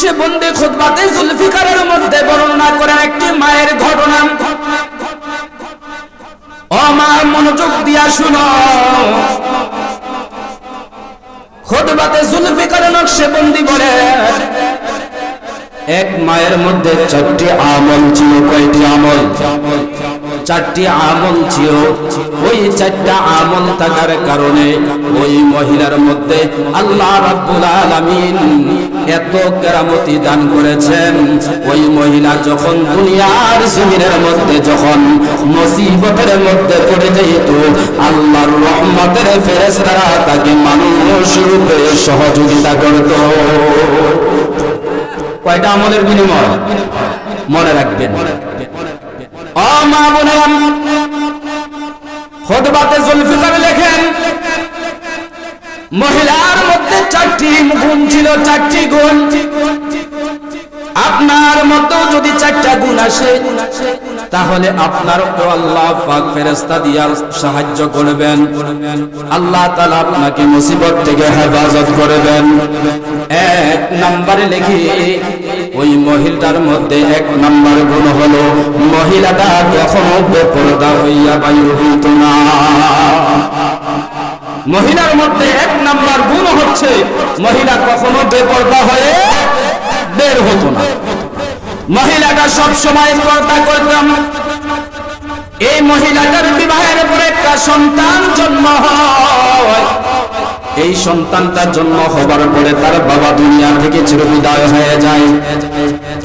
নকশবন্দি খুতবাতে জুলফিকারের মধ্যে বর্ণনা করেন একটি মায়ের ঘটনা। ও মা, মনোযোগ দিয়া শুনো। খুতবাতে জুলফিকার নকশবন্দি বলেন, এক মায়ের মধ্যে 4টি আমল ছিল। কয়টি আমল? 4টি আমল ছিল। ওই 4টা আমল থাকার কারণে ওই মহিলার মধ্যে আল্লাহ রাব্বুল আলামিন এত কেরামতি দান করেছেন। ওই মহিলা যখন দুনিয়ার জমিনের মধ্যে যখন মুসিবতের মধ্যে পড়ে যেত, আল্লাহর রহমতের ফেরেশতারা তাকে মানুষ রূপে সহযোগিতা করত। কয়টা আমলের বিনিময়? মনে রাখবেন। ও মা বোনেরা, খুতবাতে জুলফিকার লেখেন, মহিলার মধ্যে 4টি গুণ ছিল। 4টি গুণ। আপনার মতো যদি 4টা গুণ আসে, তাহলে আপনারও আল্লাহ পাক ফেরেশতা দিয়া সাহায্য করবেন। আল্লাহ তাআলা আপনাকে মুসিবত থেকে হেফাজত করবেন। 1 নম্বরে লিখি, ওই মহিলার মধ্যে 1 নম্বর গুণ হলো মহিলাটা কখনো বেপরদা হইয়া বাইর হইত না। মহিলার মধ্যে 1 নম্বর গুণ হচ্ছে মহিলা কখনো বেপরদা হয়ে বের হতো না। মহিলাটা সব সময় পর্দা করতাম। এই মহিলাটার বিবাহের পরে একটা সন্তান জন্ম হয়। এই সন্তানটা জন্ম হবার পরে তার বাবা দুনিয়া থেকে চিরবিদায় হয়ে যায়।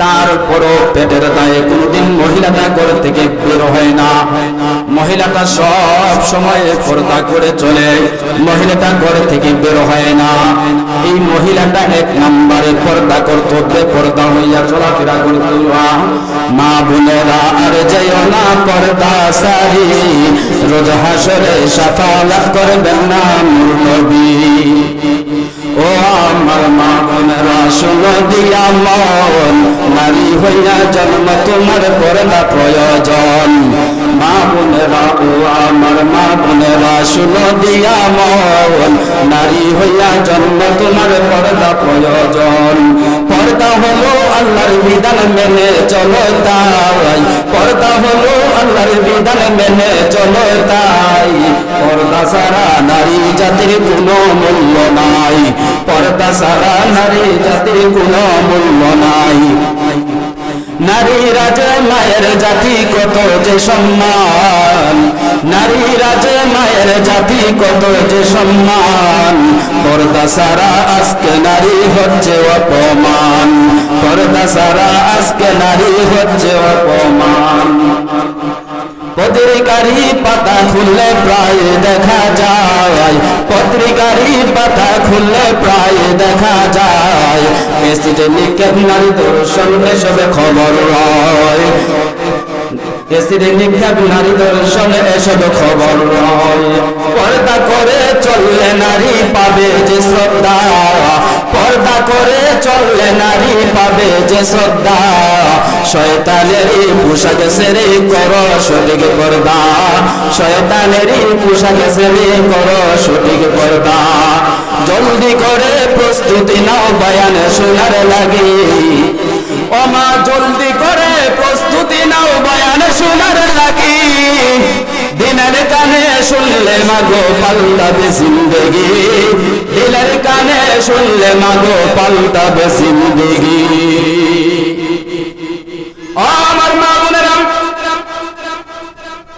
তারপরও পেটের দায়ে কোনদিন মহিলাটা ঘর থেকে বের হয় না। মহিলাটা সব সময় পর্দা করে চলে। মহিলাটা ঘর থেকে বের হয় না। এই মহিলাটা 1 নম্বরে পর্দা করত, বেপরদা হইয়া চলাফেরা করত। মা বোনেরা, আর যেও না পর্দা সারি, রোজ হাসরে শাফাআত করবেন না নূর নবী। ও আমার মা বোনেরা, শোনো দিয়া মন, নারী হইয়া জন্ম তোমার পর্দা প্রয়োজন। মা বোনেরা, ও আমার মা বোনেরা, শোনো দিয়া মন, নারী হইয়া জন্ম তোমার পর্দা প্রয়োজন। পর্দা হলো আল্লাহর বিধান মেনে চলো তাই। পর্দা হলো আল্লাহর বিধান মেনে চলো তাই। পর্দা ছাড়া নারী জাতির কোনো মূল্য নাই। পর্দা ছাড়া নারী জাতির কোনো মূল্য নাই। নারীরা যে মায়ের জাতি কত যে সম্মান, নারীরা যে মায়ের জাতি কত যে সম্মান। পর্দা ছাড়া আজকে নারী হচ্ছে অপমান। পর্দা ছাড়া আজকে নারী হচ্ছে অপমান। পত্রিকারি পাতা খুললে প্রায় দেখা যায়। পত্রিকারি পাতা খুললে প্রায় দেখা যায়। এসিডে নিক্ষেপ নারী দর্শন এসবে খবর হয়। এসিডে নিক্ষেপ নারী দর্শন এসব খবর হয়। পর্দা করে চললে নারী পাবে যে শ্রদ্ধা। পর্দা করে চললে নারী পাবে যে শ্রদ্ধা। শয়তানেরই পোশাকে সেরে করো সঠিক পর্দা। শয়তানেরই পোশাকে সেরে করো সঠিক পর্দা। জলদি করে প্রস্তুতি নাও বয়ান শোনার লাগে। ও মা, জলদি করে প্রস্তুতি নাও বয়ান শোনার লাগে। দিনের কানে শুনলে মাগো পাল্টাবে জিন্দেগি। দিনের কানে শুনলে মাগো পাল্টাবে জিন্দেগি। আমার মা বোনেরা,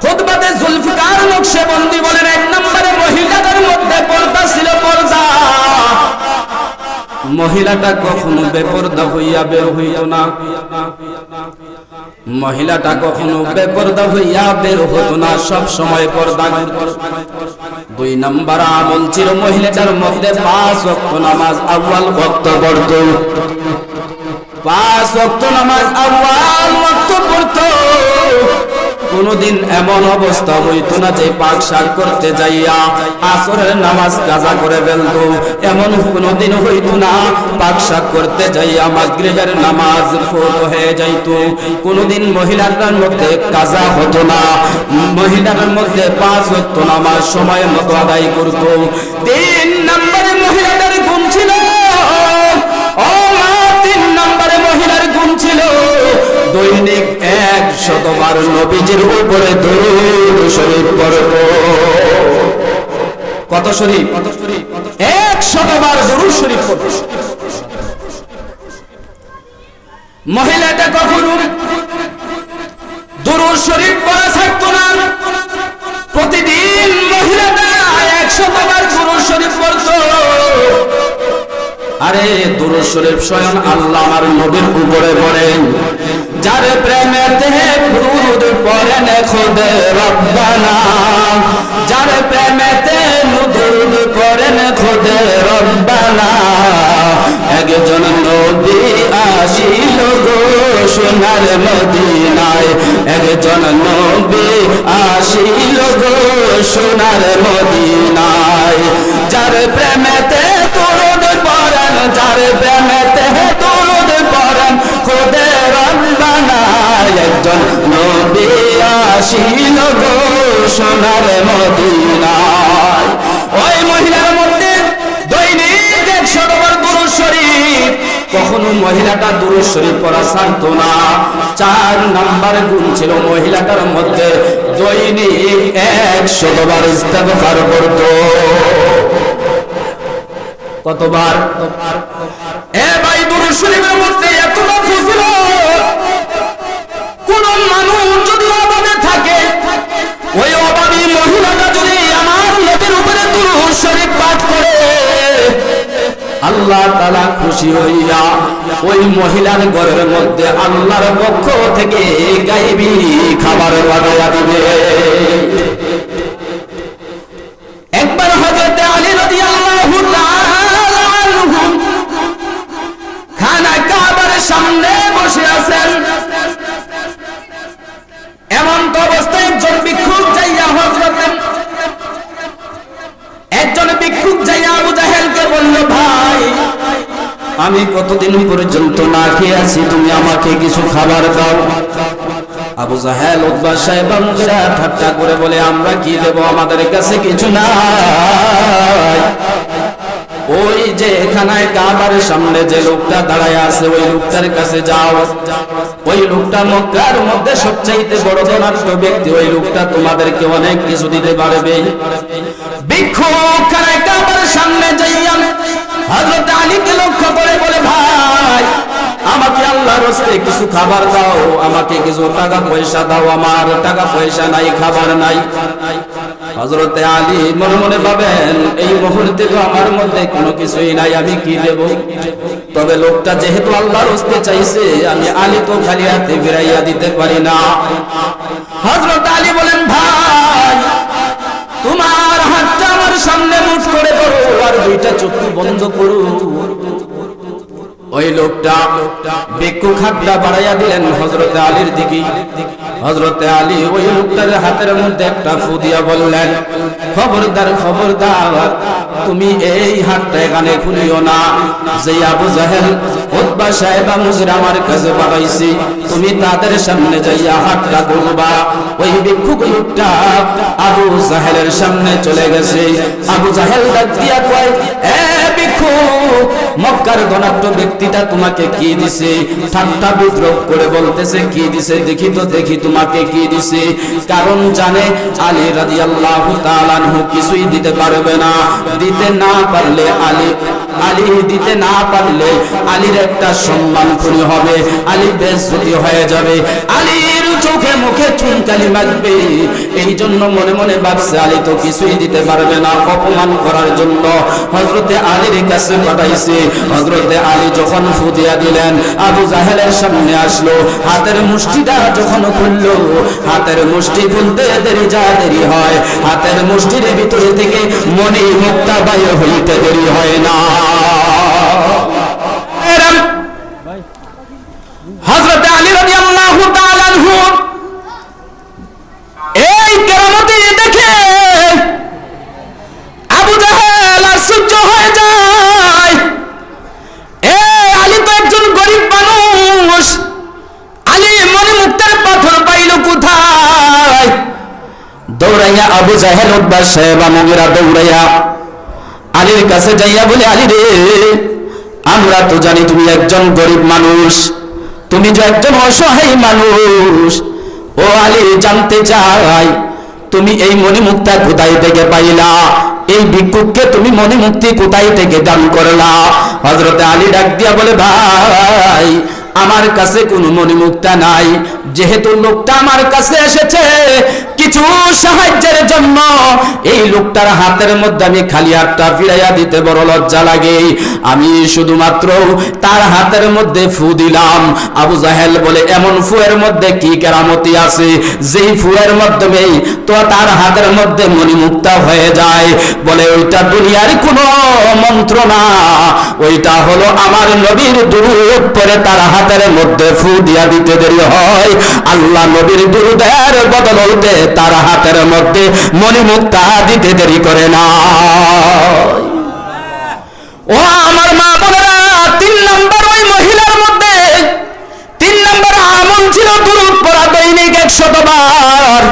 খুতবাতে জুলফিকার নকশবন্দি বলেন 1 নম্বরে মহিলাদের মধ্যে পর্দা ছিল। পর্দা। মহিলাটা কখনো বেপরদা হইয়া বের হইও না। মহিলাটা কখনো বেপরদা হইয়া বের হতো না, সব সময় পর্দা করত। 2 নম্বর আমল ছিল মহিলাটার মধ্যে 5 ওয়াক্ত নামাজ আউয়াল ওয়াক্ত পড়ত। 5 ওয়াক্ত নামাজ আউয়াল ওয়াক্ত পড়ত। কোনদিন এমন অবস্থা হইতো না যে পাক শাক করতে যাইয়া আসরের নামাজ কাজা করে ফেলতো। এমন কোনদিন হইতো না পাক শাক করতে যাইয়া মাগরিবের নামাজ ফরজ হয়ে যাইতো। কোনদিন মহিলাদের মধ্যে কাজা হতো না। মহিলার মধ্যে 5 ওয়াক্ত নামাজ সময় মতো আদায় করত। 3 নম্বরে মহিলাদের গুণ ছিল, ও মা, 3 নম্বর 100 বার নবীজির উপরে দরুদ শরীফ পড়ত। কত শরীফ? 100 বার দরুদ শরীফ পড়ত। মহিলাটা কখনো দরুদ শরীফ পড়া ছাড়তো না। প্রতিদিন মহিলাটা 100 বার দরুদ শরীফ পড়তো। আরে দরুদ শরীফ স্বয়ং আল্লাহ আমার নবীর উপরে পড়েন, যার প্রেমেতে দরুদ পড়েন খুদে রব্বানা, যার প্রেমেতে দরুদ পড়েন খুদে রব্বানা। একজন নবী আসিল গো সোনার মদিনায়, একজন নবী আসিল গো সোনার মদিনায়, যার প্রেমেতে দরুদ পড়েন, যার প্রেমেতে দরুদ পড়েন খুদে রব্বানা। একজন নবী আসিল গো সোনার মদিনায়। ওই মহিলার মধ্যে দৈনিক 100 বার দরুদ শরীফ। কখনো মহিলাটা দরুদ শরীফ পড়া ছাড়তো না। 4 নাম্বার গুণ ছিল মহিলাটার মধ্যে, দৈনিক 100 বার ইস্তেগফার করত। কতবার? এ ভাই দরুদ শরীফের মধ্যে এত ফজিলত, কোন মানুষ যদি অভাবে থাকে, ওই অভাবী মহিলাটা যদি আমার নবীর উপরে দরুদ শরীফ পাঠ করে, আল্লাহ তাআলা খুশি হইয়া ওই মহিলার ঘরের মধ্যে আল্লাহর পক্ষ থেকে গায়েবী খাবার পাঠাইয়া দিবে। একবার হযরত আলী রাদিয়াল্লাহু তাআলা আনহু খানা কাবার সামনে বসে আছেন। এমন তো অবস্থায় একজন ভিক্ষুক যাইয়া আবু জাহেলকে বলল, ভাই আমি কতদিন পর্যন্ত না খেয়ে আছি, তুমি আমাকে কিছু খাবার দাও। আবু জাহেল উতবা সাহেব ঠাট্টা করে বলে, আমরা কি দেব, আমাদের কাছে কিছু নাই। ওই যে খানায় কাবার সামনে যে লোকটা দাঁড়ায় আছে, ওই লোকটার কাছে যাও। ওই লোকটা মক্কার মধ্যে সবচাইতে বড় ধনাঢ্য ব্যক্তি, ওই লোকটা তোমাদেরকে অনেক কিছু দিতে পারবে। ভিক্ষুক খানায় কাবার সামনে যাইয়া হযরত আলীকে লক্ষ্য করে বলে, ভাই আমাকে আল্লাহর রাস্তে কিছু খাবার দাও, আমাকে কিছু টাকা পয়সা দাও, আমার টাকা পয়সা নাই, খাবার নাই। হযরত আলী মনে মনে ভাবেন, এই মুহূর্তে তো আমার মধ্যে কোনো কিছুই নাই, আমি কি দেব। তবে লোকটা যেহেতু আল্লাহর রাস্তে চাইছে, আমি আলী তো খালি হাতে ফিরাইয়া দিতে পারি না। হযরত আলী বলেন, ভাই তোমার হাতটা আমার সামনে মুঠ করে ধরো, আর দুইটা চক্ষু বন্ধ করো। ওই লোকটা ভিক্ষুক হাতটা বাড়াইয়া দিলেন হযরত আলীর দিকে। হযরত আলী ওই লোকটার হাতের মধ্যে একটা ফু দিয়া বললেন, খবরদার খবরদার, তুমি এই হাতটা এখানে খুলিও না। যে আবু জাহেল উতবা সাহেব মুজরা আমার কাছে পাঠাইছি, তুমি তাদের সামনে যাইয়া হাতটা খুলবা। ওই ভিক্ষুক লোকটা আবু জাহেলের সামনে চলে গেছে। আবু জাহেল ডাক দিয়া কয়, এ ভিক্ষুক, মক্কার ধনাঢ্য ব্যক্তিটা তোমাকে কি দিছে? ঠাট্টা বিদ্রোহ করে বলতেছে, কি দিছে দেখি তো, দেখি তোমাকে কি দিছে। কারণ জানে আলী রাদিয়াল্লাহু তাআলা আনহু কিছুই দিতে পারবে না। দিতে না পারলে আলী দিতে না পারলে আলীর একটা সম্মান ক্ষুণ্ণ হবে, আলী বেইজ্জতি হয়ে যাবে, আলীর চোখে মুখে চুনকালি লাগবে। এই জন্য মনে মনে ভাবছে আলী তো কিছুই দিতে পারবে না, অপমান করার জন্য হযরতে আলীর কাছে পাঠাইছে। হযরতে আলী যখন ফু দিয়া দিলেন, আবু জাহেলের সামনে আসলো। হাতের মুষ্টিটা যখন খুললো, হাতের মুষ্টি খুলতে দেরি হয়, হাতের মুষ্টির ভিতরে থেকে মনি মুক্তা বাইর হইতে দেরি হয় না। হযরত আলী রাদিয়াল্লাহু তাআলা আনহু এই কেরামতি দেখে আবু জাহেল আশ্চর্য হয়ে যায়। আলী তো একজন গরিব মানুষ, আলী মনে মুক্তার পাথর পাইল কোথায়? দৌড়াইয়া আবু জাহেল উতবা সাহেব মুগিরা দৌড়াইয়া আলীর কাছে যাইয়া বলে, আলী রে, আমরা তো জানি তুমি একজন গরিব মানুষ, তুমি যে একজন অসহায় মানুষ, ও আলী, জানতে চাই তুমি এই মণিমুক্তা কোথায় থেকে পাইলা? এই ভিক্ষুককে তুমি মণিমুক্তি কোথায় থেকে দান করলা? হযরত আলী ডাক দিয়া বলে, ভাই আমার কাছে কোনো মণিমুক্তা নাই, যেহেতু লোকটা আমার কাছে এসেছে কিছু সাহায্যের জন্য, এই লোকটার হাতের মধ্যে আমি খালি হাতটা ফিরাইয়া দিতে বড় লজ্জা লাগে, আমি শুধুমাত্র তার হাতের মধ্যে ফু দিলাম। আবু জাহেল বলে, এমন ফুয়ের মধ্যে কি কেরামতি আছে যেই ফুয়ের মাধ্যমে তো তার হাতের মধ্যে মণিমুক্তা হয়ে যায়? বলে, ওইটা দুনিয়ার কোনো মন্ত্র না, ওইটা হলো আমার নবীর দুরূদ পড়ে তার হাতের মধ্যে ফু দিয়া দিতে দেরি হয়, আল্লাহ নবীর দুরূদের বদলতে তার হাতের মধ্যে মণিমুক্তা দিতে দেরি করে না। ও আমার মা বোনেরা, 3 নম্বর ওই মহিলার মধ্যে 3 নম্বর আমল ছিল দুরূদ পড়া দৈনিক 100 বার।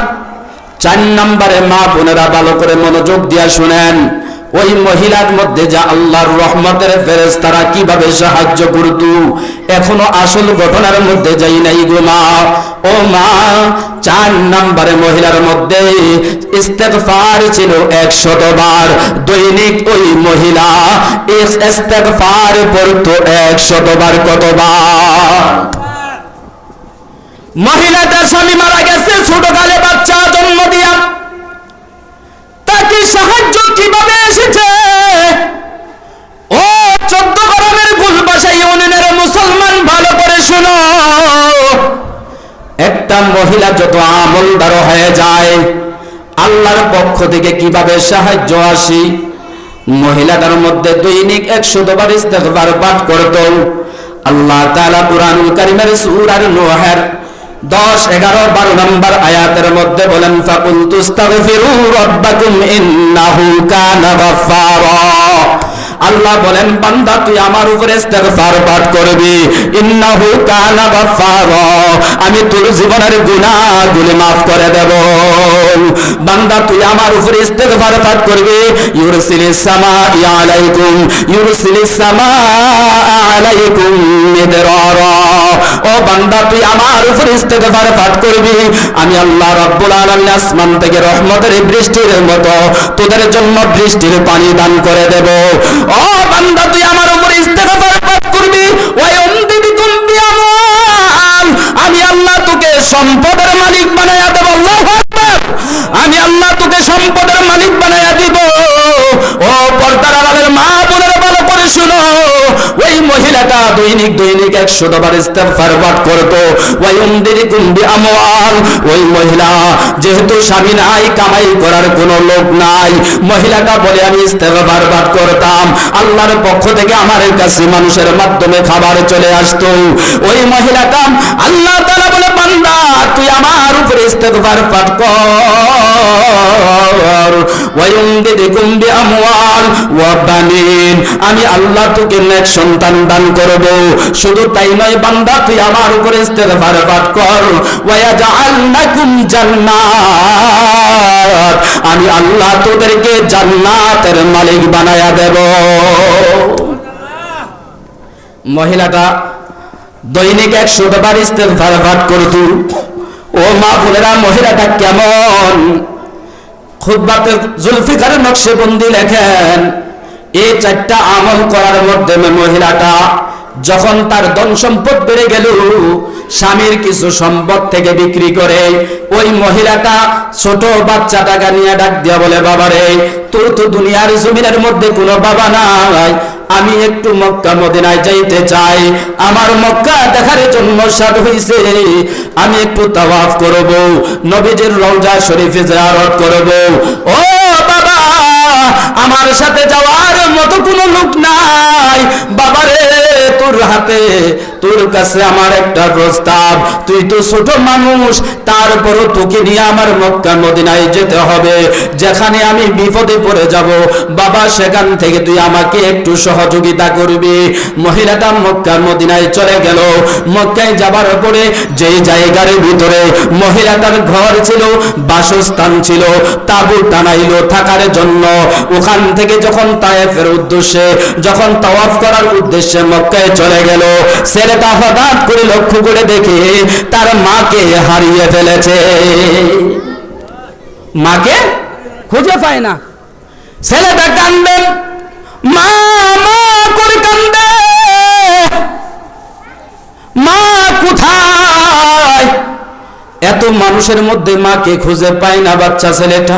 4 নম্বরে মা বোনেরা ভালো করে মনোযোগ দিয়া শুনেন, ওই মহিলার মধ্যে যা আল্লাহর রহমতের ফেরেশতারা কিভাবে সাহায্য করত, এখনো আসল ঘটনার মধ্যে যাই নাই গো মা। ও মা, 4 নম্বরে মহিলার মধ্যে ইস্তেগফার ছিল 100 বার দৈনিক। ওই মহিলা ইস্তেগফার পড়তো 100 বার। কতবার? মহিলাটার স্বামী মারা গেছে, ছোটকালে বাচ্চা জন্ম দিয়া, তাকে সাহায্য কিভাবে এসেছে? ও 14 গরমের গুলবাসা ইউনিয়নের মুসলমান, ভালো করে শোনো, একটা মহিলা যত আমলদার হয়ে যায় আল্লাহর পক্ষ থেকে কিভাবে সাহায্য আসে। মহিলাটার মধ্যে দৈনিক 100 বার ইস্তেগফার পাঠ করত। আল্লাহ তাআলা কুরআনুল কারীমের সূরা নূহের 10, 11, 12 নম্বর আয়াতের মধ্যে বলেন, ফাকুলতু আস্তাগফিরু রাব্বাকুম ইন্নাহু কানা গাফফারা। আল্লাহ বলেন, বান্দা তুই আমার উপরে ইস্তেগফার পাঠ করবি, ইন্নাহু কানা গাফফারা, আমি তোর জীবনের গুনাহগুলি maaf করে দেব। বান্দা তুই আমার উপরে ইস্তেগফার পাঠ করবি, ইউরসিলিস সামাই আলাইকুম, ইউরসিলিস সামাই আলাইকুম মিদরারা। ও বান্দা তুই আমার উপরে ইস্তেগফার পাঠ করবি, আমি আল্লাহ রাব্বুল আলামিন আসমান থেকে রহমতের বৃষ্টির মতো তোদের জন্য বৃষ্টির পানি দান করে দেব। ও বান্দা তুই আমার উপরে ইস্তেগফার পাঠ করবি, ওয়া ইয়ামদিদুকুম বিআমওয়াল, আমি আল্লাহ তোকে সম্পদের মালিক বানায়া দেব। আল্লাহু আকবার। আমি আল্লাহ তোকে সম্পদের মালিক বানায়া দিব। ও পর্দার আড়ালের মা বোনেরা ভালো করে শুনো, ওই মহিলাটা দৈনিক 100 বার ইস্তেগফার পাঠ করত। ওয়া ইয়ামদিদুকুম বিআমওয়াল, ওই মহিলা যেহেতু স্বামী নাই, কামাই করার কোনো লোক নাই, মহিলাটা বলে আমি ইস্তেগফার পাঠ করতাম, আল্লাহর পক্ষ থেকে আমার কাছে মানুষের মাধ্যমে খাবার চলে আসতো। ওই মহিলাটা আল্লাহ তাআলা বলে, বান্দা তুই আমার উপরে ইস্তেগফার পাঠ কর, ওয়া ইয়ামদিদুকুম বিআমওয়াল ওয়া বানিন, আমি আল্লাহ তোকে নেক সন্তান দান করব। শুধু তাই নয় বান্দা তুই আমার উপরে ইস্তেগফার পাঠ কর, ওয়া ইয়াজআল লাকুম জান্নাত, আমি আল্লাহ তোদেরকে জান্নাতের মালিক বানায়া দেব। মহিলাটা দৈনিক 100 বার ইস্তেগফার পাঠ করত। ও মা বোনেরা, মহিলাটা কেমন? খুতবাতে জুলফিকার নকশবন্দি লেখেন, এই 4টা আমল করার মাধ্যমে মহিলাটা যখন তার ধন সম্পদ বেড়ে গেল, স্বামীর কিছু সম্পদ থেকে বিক্রি করে ওই মহিলাটা ছোট বাচ্চাটাকে নিয়ে ডাক দিয়া বলে, বাবারে তোর তো দুনিয়ার জমিনের মধ্যে কোনো বাবা নাই, আমি একটু মক্কা মদিনায় যাইতে চাই, আমার মক্কা দেখার জন্য সাদ হইছে, আমি একটু তাওয়াফ করব, নবীজির রওজা শরীফে জিয়ারত করব। ও বাবা, আমার সাথে যাওয়ার মতো কোনো লোক নাই, বাবারে তোর হাতে তোর কাছে আমার একটা প্রস্তাব, তুই তো ছোট মানুষ, তারপরও তোকে নিয়ে আমার মক্কা মদিনায় যেতে হবে, যেখানে আমি বিপদে পড়ে যাব বাবা, সেখান থেকে তুই আমাকে একটু সহযোগিতা করবি। মহিলাটা মক্কা মদিনায় চলে গেল। মক্কায় যাবার পরে যেই জায়গার ভিতরে মহিলাটার ঘর ছিল, বাসস্থান ছিল, তাঁবু টানাইলো থাকার জন্য, ওখানে ওখান থেকে যখন তায়েফের উদ্দেশ্যে, যখন তাওয়াফ করার উদ্দেশ্যে মক্কায় চলে গেল, ছেলেটা হঠাৎ করে লক্ষ্য করে দেখে তার মাকে হারিয়ে ফেলেছে। মাকে খুঁজে পায় না। ছেলেটা কান্দে, মা মা করে কান্দে, মা কোথায়? এত মানুষের মধ্যে মাকে খুঁজে পায় না বাচ্চা ছেলেটা।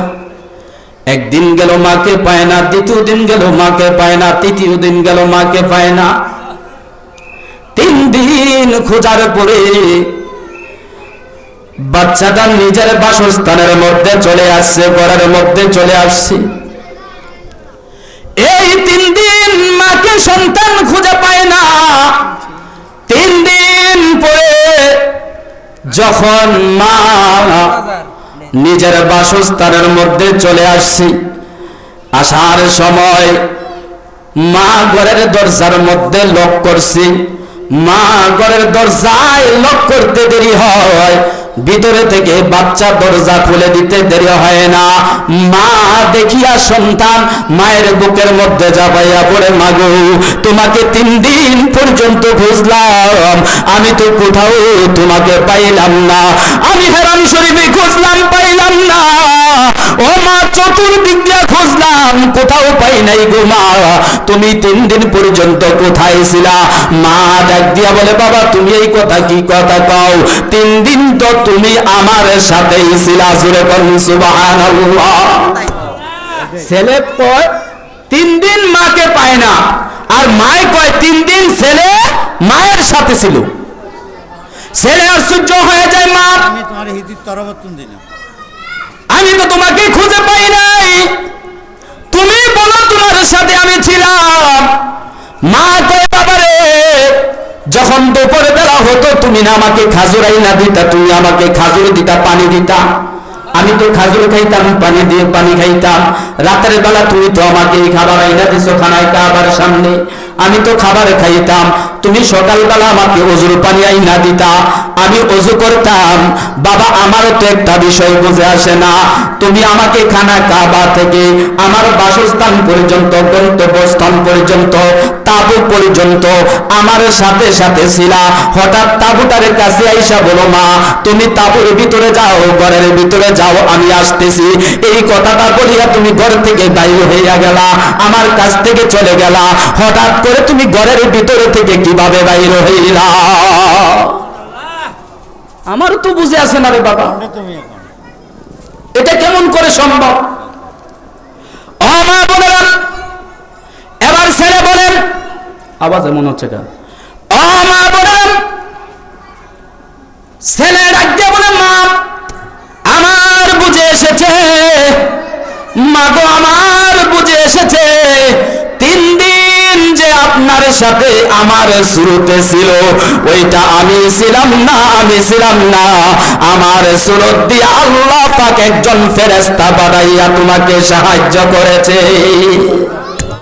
একদিন গেল মাকে পায় না, দ্বিতীয় দিন গেল মাকে পায় না, তৃতীয় দিন গেল মাকে পায় না। 3 দিন খোঁজার পরে বাচ্চাটা নিজের বাসস্থানের মধ্যে চলে আসছে, ঘরের মধ্যে চলে আসছে। এই 3 দিন মাকে সন্তান খুঁজে পায় না। 3 দিন পরে যখন মা নিজের বাসস্থানের মধ্যে চলে আসছে, আসার সময় মা ঘরের দরজার মধ্যে লক করছে। মা ঘরের দরজায় লক করতে দেরি হয়, ভিতরে থেকে বাচ্চা দরজা খুলে দিতে দেরি হয় না। মা দেখিয়া সন্তান মায়ের বুকের মধ্যে চাপাইয়া পড়ে, মাগো তোমাকে 3 দিন পর্যন্ত খুঁজলাম, আমি তো কোথাও তোমাকে পাইলাম না। আমি হেরাম শরীফে খুঁজলাম, পাইলাম না। ও মা, চতুর্দিক দিয়ে খুঁজলাম, কোথাও পাই নাই গো মা, তুমি 3 দিন পর্যন্ত কোথায় ছিলা? মা ডাক দিয়া বলে, বাবা তুমি এই কথা কি কথা কও? 3 দিন তো তুমি আমার সাথেই ছিলা। জোরে বলুন সুবহানাল্লাহ। ছেলে কয় 3 দিন মাকে পায় না, আর মায় কয় 3 দিন ছেলে মায়ের সাথে ছিল। ছেলে আশ্চর্য হয়ে যায়, মা আমি তোমার হিদির তরবর্তন দিলাম, আমি তো তোমাকে খুঁজে পাই নাই, তুমি বলো তোমার সাথে আমি ছিলাম। মা কয়, বাবারে যখন দুপুর বেলা হতো তুমি না আমাকে খাজুর আইনা দিতা, তুমি আমাকে খাজুর দিতা, পানি দিতা, আমি তো খাজুর খাইতাম, পানি দিয়ে পানি খাইতাম। রাতের বেলা তুমি তো আমাকে এই খাবার আইনা দিছো খানায় কাবার সামনে, আমি তো খাবার খাইতাম। তুমি সকালবেলা আমাকে ওজুর পানি আইনা দিতা, আমি ওযু করতাম। বাবা আমারও তো একটা বিষয় বুঝে আসে না, তুমি আমাকে খানা কাবা থেকে আমার বাসস্থান পর্যন্ত, গন্তব্যস্থান পর্যন্ত, তাবু পর্যন্ত আমার সাথে সাথে ছিলা। হঠাৎ তাবুটার কাছে আইসা বলো, মা তুমি তাবুর ভিতরে যাও, ঘরের ভিতরে যাও, আমি আসতেছি। এই কথাটা বলিয়া তুমি ঘর থেকে বাইরে হইয়া গেলা, আমার কাছ থেকে চলে গেলা। হঠাৎ করে তুমি ঘরের ভিতরে থেকে কিভাবে বাইরে হইলা? আমার তো বুঝে আসে না রে বাবা, তুমি এখন এটা কেমন করে সম্ভব? ও মা বলেন, এবার ছেলে বলেন, আওয়াজ এমন হচ্ছে কেন? ও মা বলেন, ছেলে ডাক দিয়ে বলেন, মা আমার বুঝে এসেছে, মা গো আমার বুঝে এসেছে। 3 দিন যে আপনার সাথে আমার শুরুতে ছিল, ওইটা আমি ছিলাম না, আমি ছিলাম না। আমার সুরত দিয়ে আল্লাহ পাক একজন ফেরেশতা পাঠাইয়া তোমাকে সাহায্য করেছে।